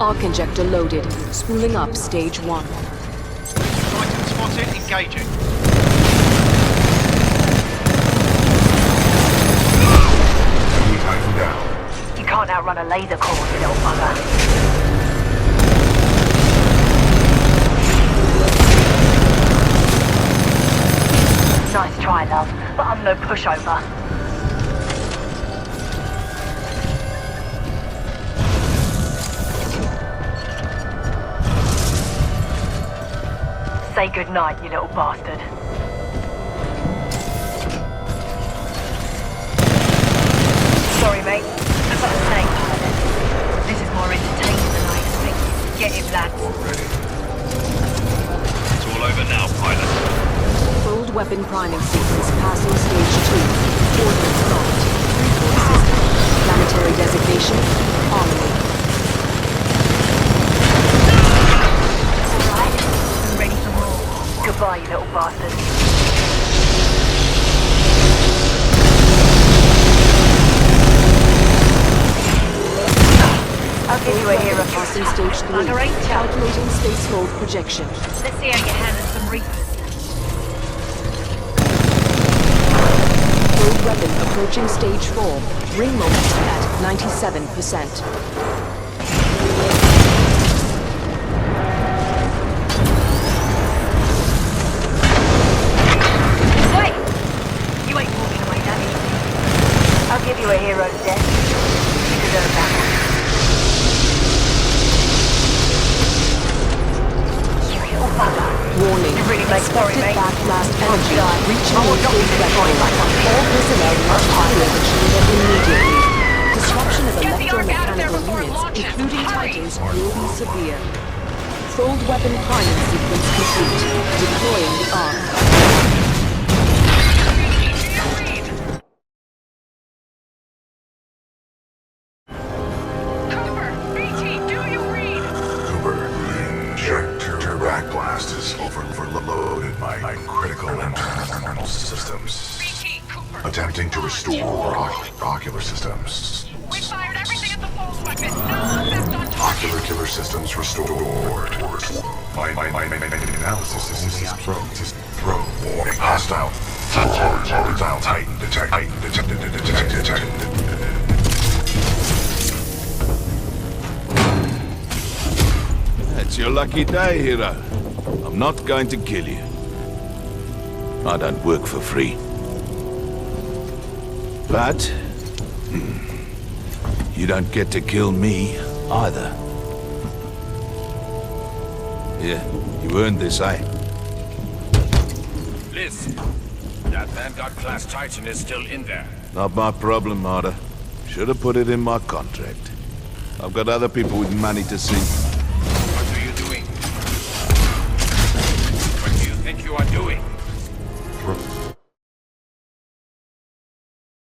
Arc injector loaded. Spooling up stage 1. Titan spotted, engaging. Enemy Titan down. You can't outrun a laser core, you little bugger. Nice try, love, but I'm no pushover. Say goodnight, you little bastard. Sorry, mate. As I was saying, pilot, this is more entertaining than I expected. Get him, lads. Already. It's all over now, pilot. Fold weapon priming sequence passing stage 2. Ordnance locked. Report system. Planetary designation. Armory. Alright, I'm ready for more. Goodbye, you little bastard. I'll give you a hero Passing stage 3. Calculating space hold projection. Let's see how you handle some reapers. Fold weapon approaching stage 4. Ring momentum at 97%. Wait! You ain't walking away that easy. I'll give you a hero's death. You deserve that one. You little bugger. Warning. You really make sorry, Expected mate. backblast energy reaching I will not be stage destroyed threshold. like one. All personnel must clear the chamber immediately. Disruption of Get the Ark out of there electromechanical before it units, launches. including Hurry. Titans, will be severe. Fold weapon priming sequence complete. Deploying the Arc. Cooper, BT, do you read? Cooper, the injector backblast is overloaded by critical internal systems. BT, Cooper. Attempting to restore ocular systems. We fired everything at the Fold weapon. No effect on target. Ocular systems restored. My analysis is throw warning. Hostile Titan detected. It's your lucky day, hero. I'm not going to kill you. I don't work for free. But you don't get to kill me either. Yeah, you earned this, eh? Listen, that Vanguard-class Titan is still in there. Not my problem, Marta. Should have put it in my contract. I've got other people with money to see.